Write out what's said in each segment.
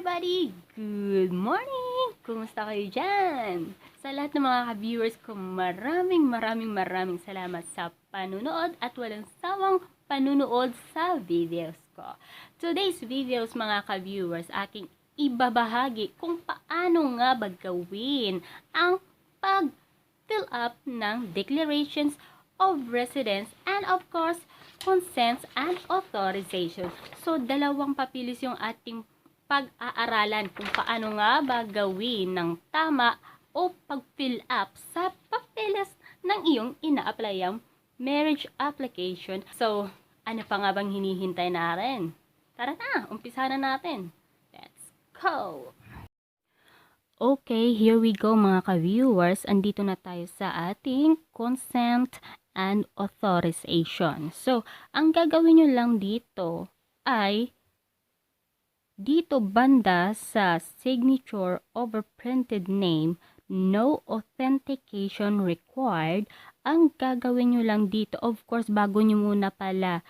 everybody! Good morning! Kumusta kayo dyan? Sa lahat ng mga ka-viewers ko, maraming salamat sa panunood at walang sawang panunood sa videos ko. Today's videos mga ka-viewers, aking ibabahagi kung paano nga ba gawin ang pag-fill up ng declarations of residence and of course, consents and authorization. So, dalawang papilis yung ating pag-aaralan kung paano nga ba gawin ng tama o pag-fill up sa papeles ng iyong ina-applyang marriage application. So, ano pa nga bang hinihintay natin? Tara na, umpisa na natin. Let's go! Okay, here we go mga ka-viewers. Andito na tayo sa ating consent and authorization. So, ang gagawin nyo lang dito ay dito banda sa signature over printed name, no authentication required. Ang gagawin nyo lang dito, of course, bago nyo muna pala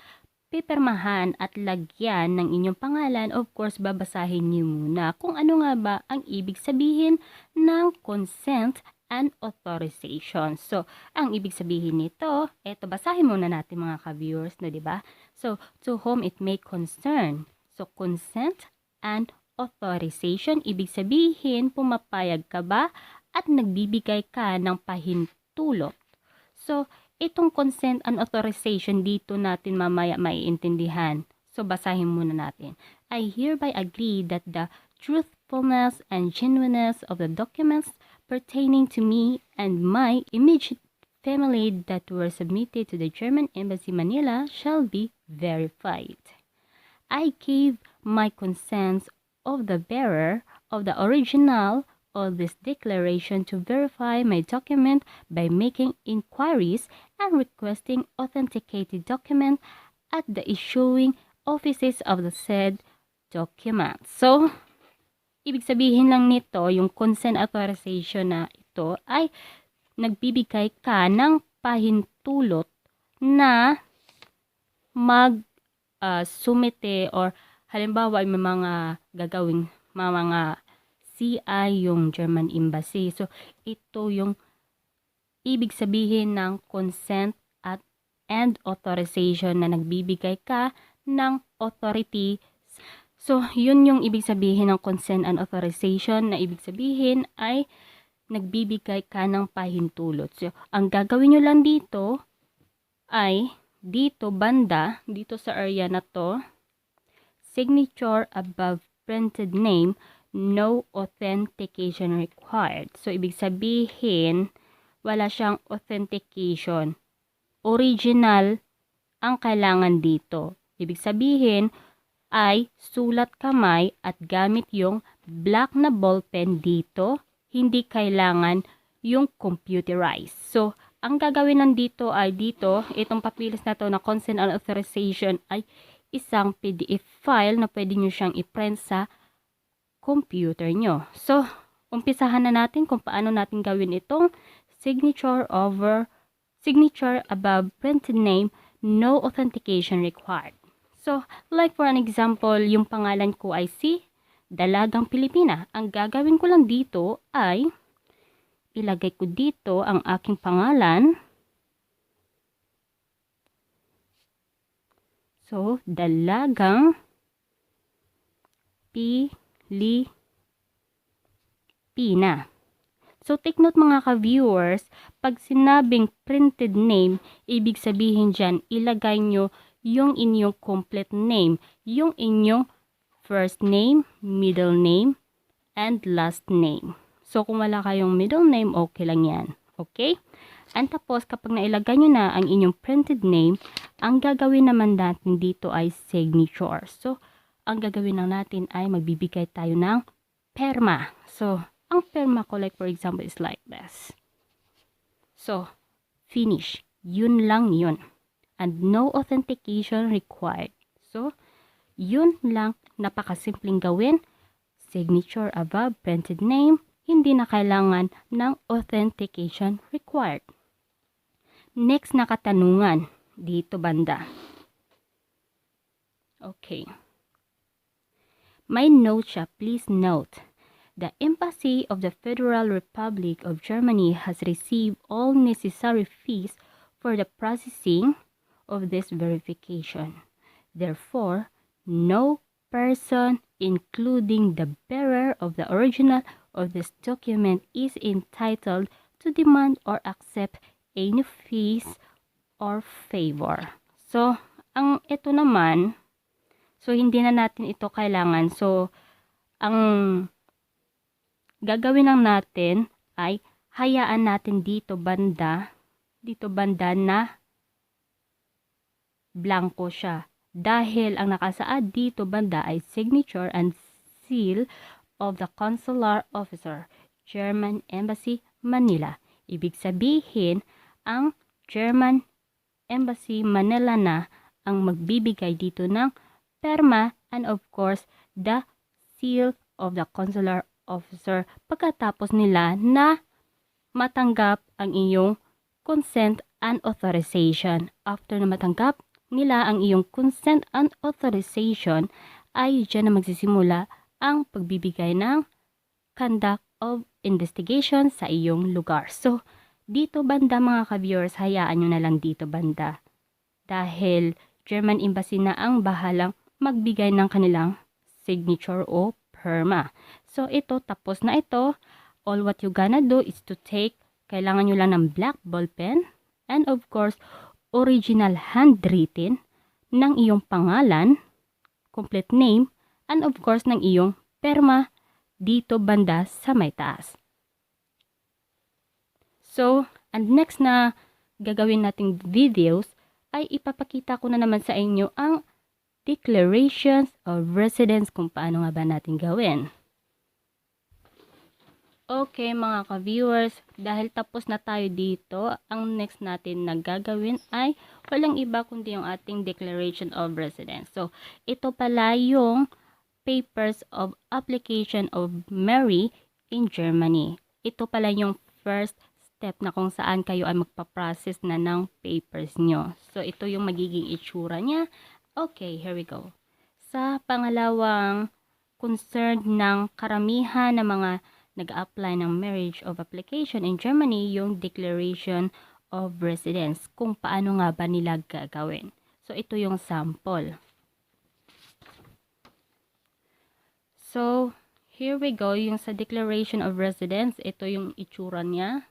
pipirmahan at lagyan ng inyong pangalan, of course, babasahin nyo muna kung ano nga ba ang ibig sabihin ng consent and authorization. So, ang ibig sabihin nito, eto, basahin muna natin mga ka-viewers, no, diba? So, to whom it may concern. So, consent and authorization, ibig sabihin, pumapayag ka ba at nagbibigay ka ng pahintulot. So, itong consent and authorization dito natin mamaya maiintindihan. So, basahin muna natin. I hereby agree that the truthfulness and genuineness of the documents pertaining to me and my immediate family that were submitted to the German Embassy Manila shall be verified. I gave my consent of the bearer of the original of this declaration to verify my document by making inquiries and requesting authenticated document at the issuing offices of the said document. So, ibig sabihin lang nito, yung consent authorization na ito ay nagbibigay ka ng pahintulot na sumite or halimbawa may mga gagawing mga CI yung German Embassy. So, ito yung ibig sabihin ng consent and authorization na nagbibigay ka ng authority. So, yun yung ibig sabihin ng consent and authorization na ibig sabihin ay nagbibigay ka ng pahintulot. So, ang gagawin nyo lang dito ay dito banda, dito sa area na to, signature above printed name, no authentication required. So, ibig sabihin, wala siyang authentication. Original ang kailangan dito. Ibig sabihin, ay sulat kamay at gamit yung black na ballpen dito. Hindi kailangan yung computerized. So, ang gagawin nandito ay dito, itong papilis na to na consent and authorization ay isang PDF file na pwede nyo siyang i-print sa computer nyo. So, umpisahan na natin kung paano natin gawin itong signature above printed name, no authentication required. So, like for an example, yung pangalan ko ay si Dalagang Pilipina. Ang gagawin ko lang dito ay ilagay ko dito ang aking pangalan. So, Dalagang Pilipina. So, take note mga ka-viewers, pag sinabing printed name, ibig sabihin dyan, ilagay nyo yung inyong complete name, yung inyong first name, middle name, and last name. So, kung wala kayong middle name, okay lang yan. Okay? And tapos, kapag nailagay nyo na ang inyong printed name, ang gagawin naman natin dito ay signature. So, ang gagawin lang natin ay magbibigay tayo ng perma. So, ang perma ko, like for example, is like this. So, finish. Yun lang yun. And no authentication required. So, yun lang, napakasimpleng gawin. Signature above printed name, hindi na kailangan ng authentication required. Next na katanungan, dito banda. Okay. May note siya, please note. The Embassy of the Federal Republic of Germany has received all necessary fees for the processing of this verification. Therefore, no person, including the bearer of the original of this document, is entitled to demand or accept any fees or favor. So, ito naman, so hindi na natin ito kailangan. So, ang gagawin lang natin ay hayaan natin dito banda na blanco siya. Dahil ang nakasaad dito banda ay signature and seal of the consular officer, German Embassy, Manila. Ibig sabihin, ang German Embassy, Manila na ang magbibigay dito ng perma and of course, the seal of the consular officer pagkatapos nila na matanggap ang iyong consent and authorization. After na matanggap nila ang iyong consent and authorization, ay dyan na magsisimula ang pagbibigay ng conduct of investigation sa iyong lugar. So, dito banda mga ka-viewers, hayaan nyo na lang dito banda. Dahil German Embassy na ang bahalang magbigay ng kanilang signature o perma. So, ito, tapos na ito. All what you gonna do is to take, kailangan nyo lang ng black ball pen and of course, original handwritten ng iyong pangalan, complete name, and of course, ng iyong perma dito banda sa may taas. So, and next na gagawin nating videos ay ipapakita ko na naman sa inyo ang declarations of residence kung paano nga ba natin gawin. Okay mga ka-viewers, dahil tapos na tayo dito, ang next natin na gagawin ay walang iba kundi yung ating declaration of residence. So, ito pala yung papers of application of Mary in Germany. Ito pala yung first step na kung saan kayo ay magpa-process na ng papers nyo. So, ito yung magiging itsura niya. Okay, here we go. Sa pangalawang concern ng karamihan ng mga nag-apply ng marriage of application in Germany, yung declaration of residence, kung paano nga ba nila gagawin. So, ito yung sample. So, here we go, yung sa declaration of residence, ito yung itsura niya.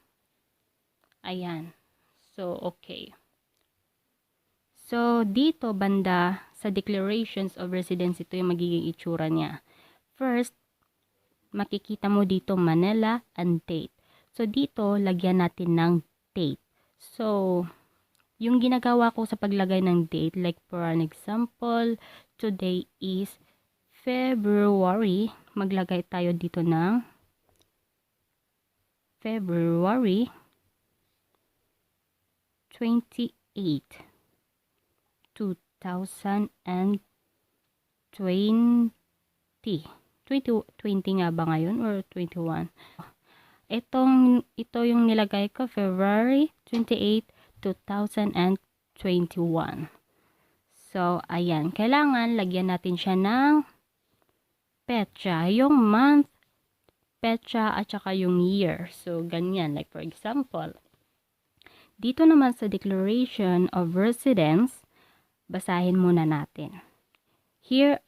Ayan. So, okay. So, dito banda sa declarations of residence, ito yung magiging itsura niya. First, makikita mo dito Manila and date. So, dito, lagyan natin ng date. So, yung ginagawa ko sa paglagay ng date, like for an example, today is February. Maglagay tayo dito ng February 28, 2020. 20 nga ba ngayon or 21? Ito yung nilagay ko, February 28, 2021. So, ayan. Kailangan lagyan natin siya ng petsa. Yung month, petsa, at saka yung year. So, ganyan. Like for example, dito naman sa Declaration of Residence, basahin muna natin. Here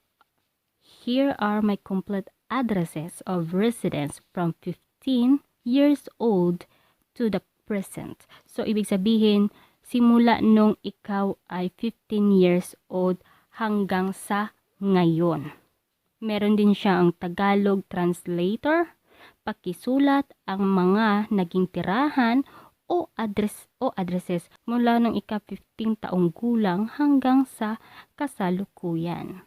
are my complete addresses of residence from 15 years old to the present. So, ibig sabihin, simula nung ikaw ay 15 years old hanggang sa ngayon. Meron din siya ang Tagalog translator, pakisulat ang mga naging tirahan o addresses mula nung ika 15 taong gulang hanggang sa kasalukuyan.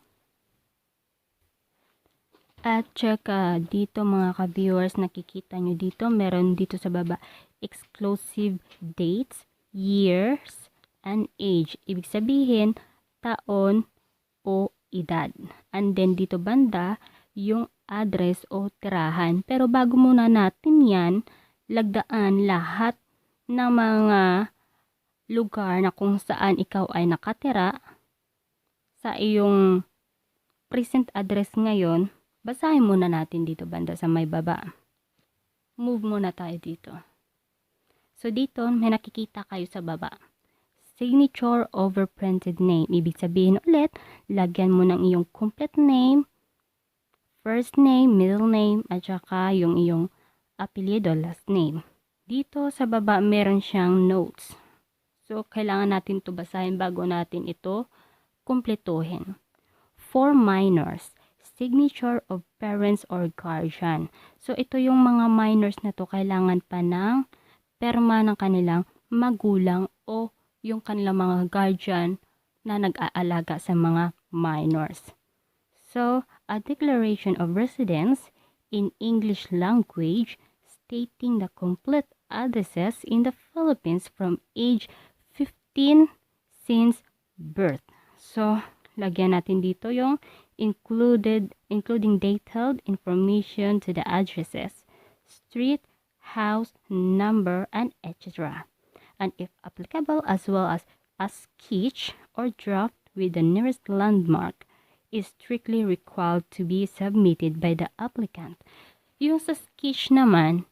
At saka dito mga ka-viewers, nakikita nyo dito, meron dito sa baba, exclusive dates, years, and age. Ibig sabihin, taon o edad. And then dito banda, yung address o tirahan. Pero bago muna natin yan, lagdaan lahat ng mga lugar na kung saan ikaw ay nakatira sa iyong present address ngayon, basahin muna natin dito banda sa may baba. Move muna tayo dito. So dito, may nakikita kayo sa baba. Signature over printed name. Ibig sabihin ulit, lagyan mo ng iyong complete name, first name, middle name, at saka yung iyong apelyido, last name. Dito sa baba, meron siyang notes. So, kailangan natin ito basahin bago natin ito kumpletuhin. For minors, signature of parents or guardian. So, ito yung mga minors na to, kailangan pa ng perma ng kanilang magulang o yung kanilang mga guardian na nag-aalaga sa mga minors. So, a declaration of residence in English language stating the complete addresses in the Philippines from age 15 since birth. So, lagyan natin dito yung including detailed information to the addresses, street, house, number, and etc. And if applicable, as well as a sketch or draft with the nearest landmark is strictly required to be submitted by the applicant. Yung sa sketch naman,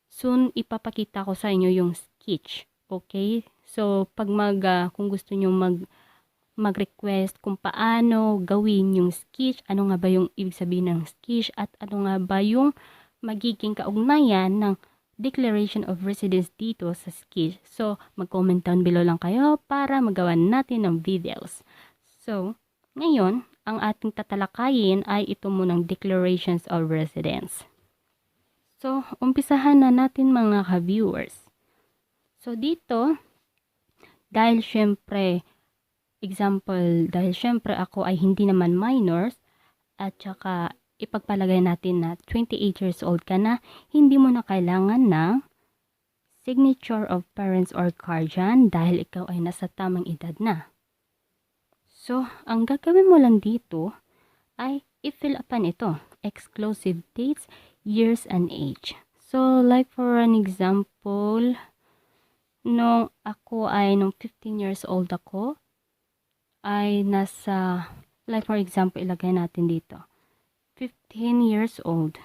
soon ipapakita ko sa inyo yung sketch. Okay? So, pag kung gusto nyo mag-request kung paano gawin yung sketch, ano nga ba yung ibig sabihin ng sketch, at ano nga ba yung magiging kaugnayan ng declaration of residence dito sa sketch. So, mag-comment down below lang kayo para magawa natin ng videos. So, ngayon, ang ating tatalakayin ay ito munang declarations of residence. So, umpisahan na natin mga ka-viewers. So, dito, dahil syempre ako ay hindi naman minors, at saka ipagpalagay natin na 28 years old ka na, hindi mo na kailangan ng signature of parents or guardian dahil ikaw ay nasa tamang edad na. So, ang gagawin mo lang dito ay i-fill upan ito, exclusive dates, years, and age. So, like for an example, nung 15 years old ako, ay nasa, like for example, ilagay natin dito, 15 years old,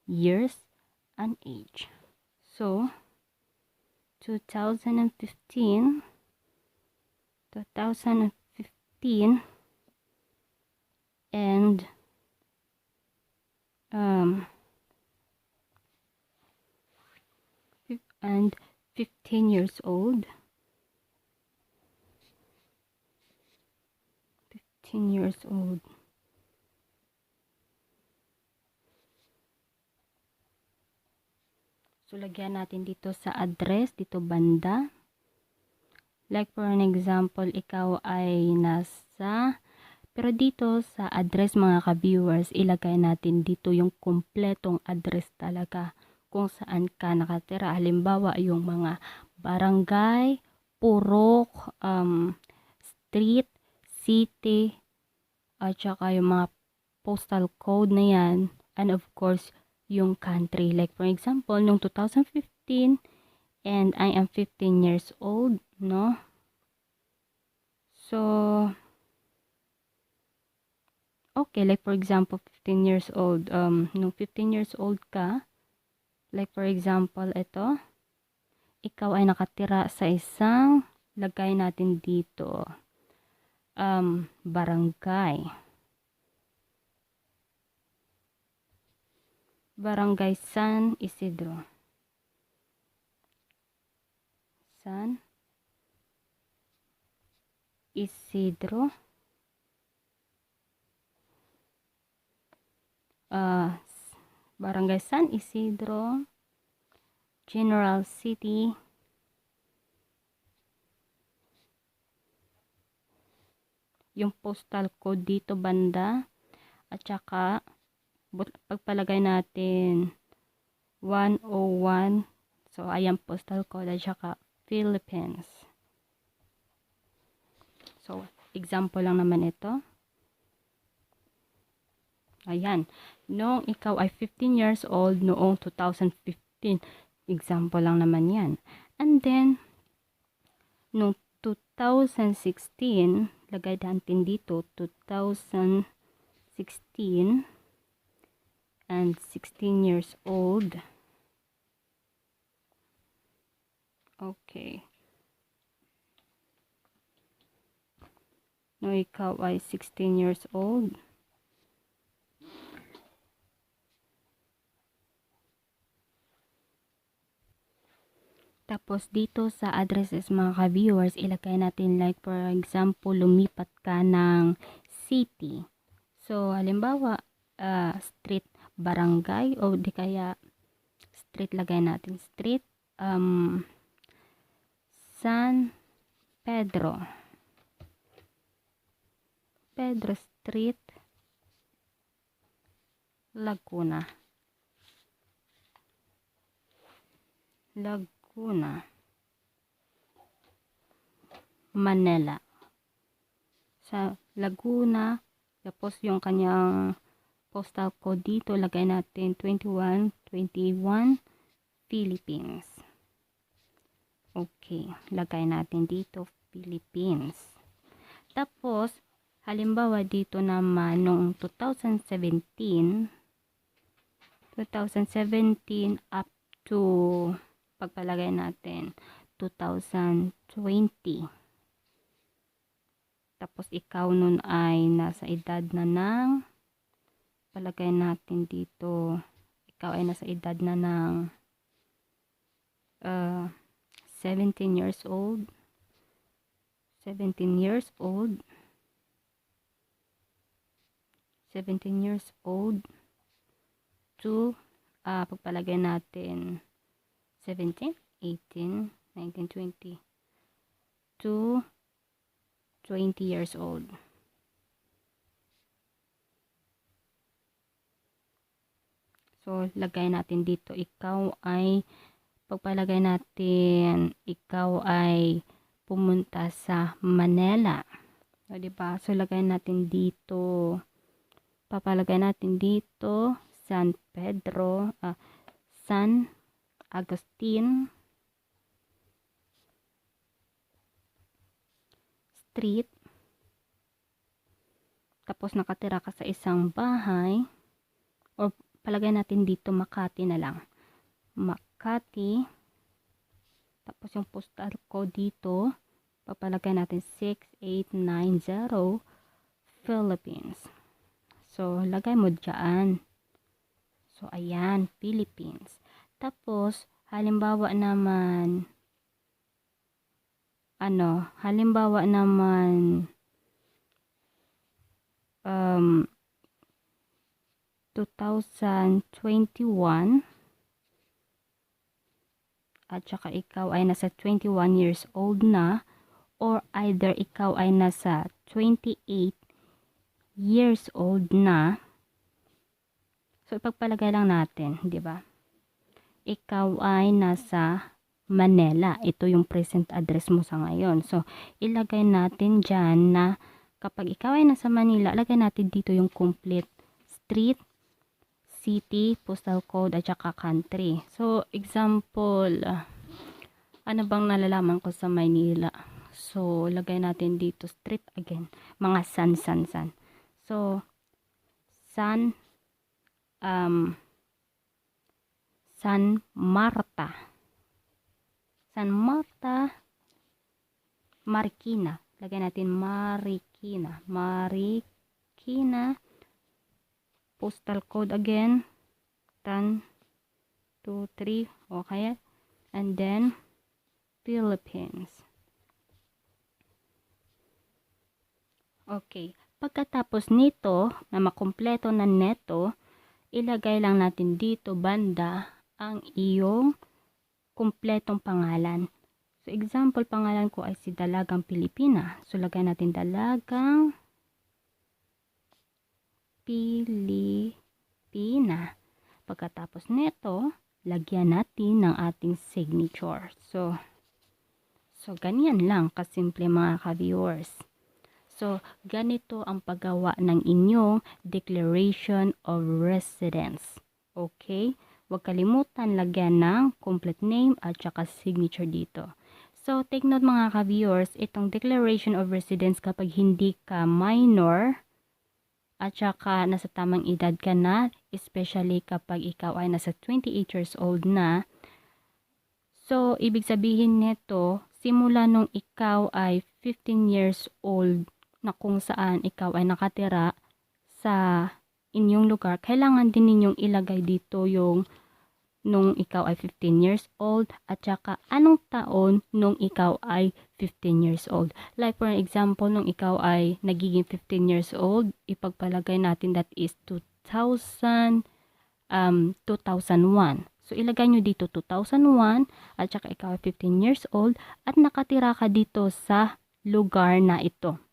years and age. So, 2015, and 15 years old. 15 years old. So, lagyan natin dito sa address, dito banda. Like for an example, ikaw ay pero dito sa address mga ka-viewers, ilagay natin dito yung kumpletong address talaga kung saan ka nakatira. Halimbawa, yung mga barangay, purok, street, city, at saka yung mga postal code na yan, and of course, yung country. Like for example, nung 2015, and I am 15 years old, no? So, okay, like for example, 15 years old, nung 15 years old ka, like for example, ito, ikaw ay nakatira sa isang, lagay natin dito, barangay San Isidro. San Isidro. Barangay San Isidro, General City, yung postal code dito banda, at saka pagpalagay natin 101, so ayan postal code, at saka Philippines. So, example lang naman ito. Ayan, noong ikaw ay 15 years old noong 2015, example lang naman yan. And then, noong 2016, lagay natin dito 2016 and 16 years old. Okay. No, ikaw ay 16 years old. Tapos dito sa addresses mga ka-viewers, ilagay natin like for example, lumipat ka ng city. So, halimbawa, street, barangay, o di kaya street, lagay natin street, San Pedro. Pedro Street, Laguna. Manila. Sa Laguna, tapos yung kanyang postal code dito, lagay natin 2121 Philippines. Okay, lagay natin dito Philippines. Tapos, halimbawa dito naman noong 2017 up to pagpalagay natin 2020. Tapos ikaw nun ay nasa edad na ng, palagay natin dito, ikaw ay nasa edad na ng 17 years old. 17 years old to pagpalagay natin 17, 18, 19, 20 to 20 years old. So, lagay natin dito, ikaw ay, pagpalagay natin, ikaw ay pumunta sa Manila. So, diba? So, lagay natin dito, papalagay natin dito, San Pedro, San Agustin Street. Tapos nakatira ka sa isang bahay, o palagay natin dito Makati na lang. Makati. Tapos yung postal code dito, papalagay natin 6890 Philippines. So, lagay mo dyan. So, ayan, Philippines. Tapos, halimbawa naman, 2021, at saka ikaw ay nasa 21 years old na, or either ikaw ay nasa 28 years old na. So, ipagpalagay lang natin, di ba? Ikaw ay nasa Manila. Ito yung present address mo sa ngayon. So, ilagay natin dyan na kapag ikaw ay nasa Manila, lagay natin dito yung complete street, city, postal code, at saka country. So, example, ano bang nalalaman ko sa Manila? So, lagay natin dito street again. Mga san. So, San Marta, Marikina. Lagay natin Marikina. Postal code again. 10, 2, 3. Okay. And then, Philippines. Okay. Pagkatapos nito, na makumpleto na neto, ilagay lang natin dito banda ang iyong kumpletong pangalan. So, example, pangalan ko ay si Dalagang Pilipina. So, lagay natin Dalagang Pilipina. Pagkatapos nito, lagyan natin ng ating signature. So ganyan lang kasimple mga ka-viewers. So, ganito ang paggawa ng inyong declaration of residence. Okay? Huwag kalimutan lagyan ng complete name at saka signature dito. So, take note mga ka-viewers, itong declaration of residence kapag hindi ka minor at saka nasa tamang edad ka na, especially kapag ikaw ay nasa 28 years old na. So, ibig sabihin nito, simula nung ikaw ay 15 years old na kung saan ikaw ay nakatira sa inyong lugar, kailangan din ninyong ilagay dito yung nung ikaw ay 15 years old at saka anong taon nung ikaw ay 15 years old. Like for example, nung ikaw ay nagiging 15 years old, ipagpalagay natin that is 2001. So, ilagay nyo dito 2001 at saka ikaw ay 15 years old at nakatira ka dito sa lugar na ito.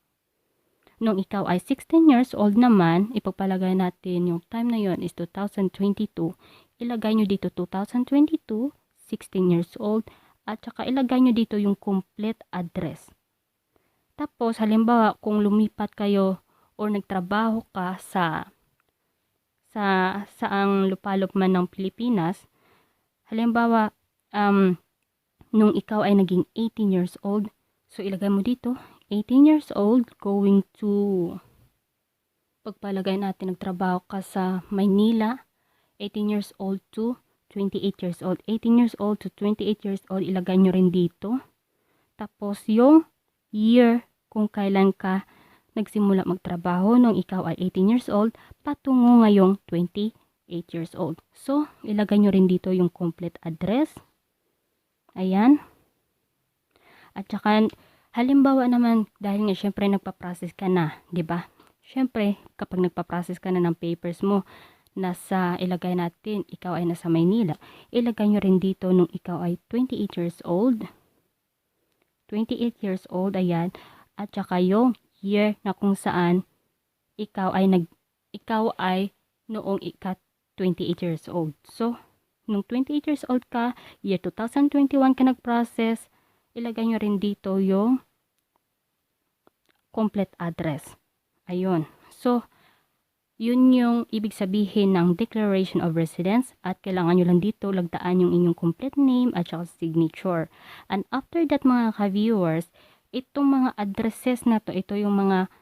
Nung ikaw ay 16 years old naman, ipagpalagay natin yung time na yon is 2022. Ilagay nyo dito 2022, 16 years old, at saka ilagay nyo dito yung complete address. Tapos, halimbawa, kung lumipat kayo or nagtrabaho ka sa saang lupalop man ng Pilipinas, halimbawa, nung ikaw ay naging 18 years old, so ilagay mo dito, 18 years old going to, pagpalagay natin nagtrabaho ka sa Maynila, 18 years old to 28 years old. 18 years old to 28 years old, ilagay nyo rin dito. Tapos yung year kung kailan ka nagsimula magtrabaho nung ikaw ay 18 years old patungo ngayong 28 years old. So, ilagay nyo rin dito yung complete address. Ayan. At saka, halimbawa naman, dahil nga syempre nagpa-process ka na, di ba? Syempre, kapag nagpa-process ka na ng papers mo, ilagay natin, ikaw ay nasa Maynila. Ilagay nyo rin dito nung ikaw ay 28 years old. 28 years old, ayan. At saka yung year na kung saan ikaw ay noong 28 years old. So, nung 28 years old ka, year 2021 ka nag-process, ilagay nyo rin dito yung complete address. Ayun. So, yun yung ibig sabihin ng Declaration of Residence at kailangan nyo lang dito lagdaan yung inyong complete name at saka signature. And after that mga ka-viewers, itong mga addresses na to, ito yung mga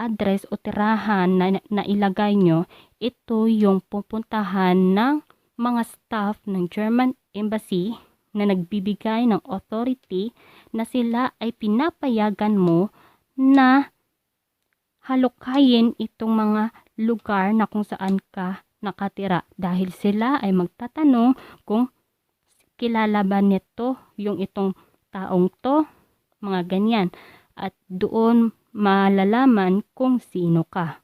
address o tirahan na ilagay nyo, ito yung pupuntahan ng mga staff ng German Embassy na nagbibigay ng authority na sila ay pinapayagan mo na halukayin itong mga lugar na kung saan ka nakatira dahil sila ay magtatanong kung kilala ba nito yung itong taong to, mga ganyan, at doon malalaman kung sino ka.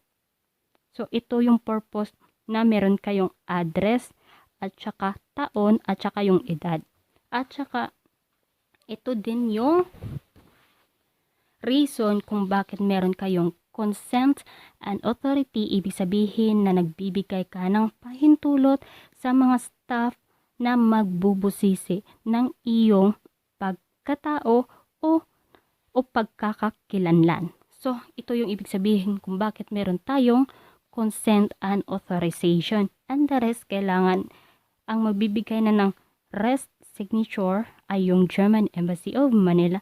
So ito yung purpose na meron kayong address at saka taon at saka yung edad. At saka ito din yung reason kung bakit meron kayong consent and authority, ibig sabihin na nagbibigay ka ng pahintulot sa mga staff na magbubusisi ng iyong pagkatao o pagkakakilanlan. So, ito yung ibig sabihin kung bakit meron tayong consent and authorization. And the rest, kailangan ang magbibigay na ng rest signature ay yung German Embassy of Manila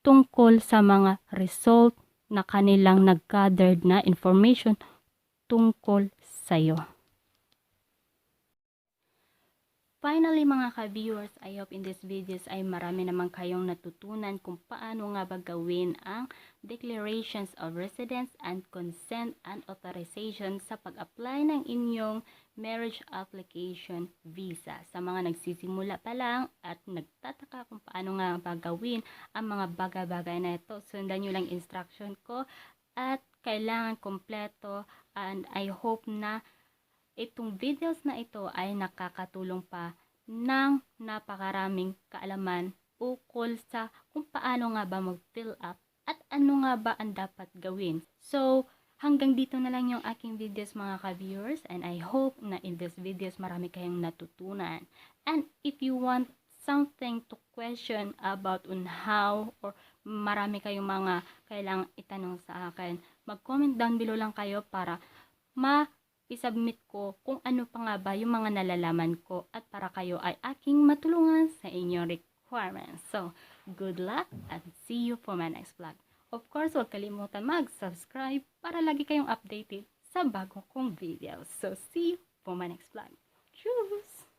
tungkol sa mga result na kanilang nag-gathered na information tungkol sa'yo. Finally mga ka-viewers, I hope in this videos ay marami naman kayong natutunan kung paano nga ba gawin ang declarations of residence and consent and authorization sa pag-apply ng inyong marriage application visa. Sa mga nagsisimula pa lang at nagtataka kung paano nga ba gawin ang mga bagay-bagay na ito, sundan nyo lang instruction ko at kailangan kompleto, and I hope na itong videos na ito ay nakakatulong pa ng napakaraming kaalaman ukol sa kung paano nga ba mag-fill up at ano nga ba ang dapat gawin. So, hanggang dito na lang yung aking videos mga ka-viewers, and I hope na in this videos marami kayong natutunan. And if you want something to question about on how, or marami kayong mga kailangang itanong sa akin, mag-comment down below lang kayo para isubmit ko kung ano pa nga ba yung mga nalalaman ko at para kayo ay aking matulungan sa inyong request requirements. So, good luck and see you for my next vlog. Of course, huwag kalimutan mag-subscribe para lagi kayong updated sa bago kong videos. So, see you for my next vlog. Tschüss!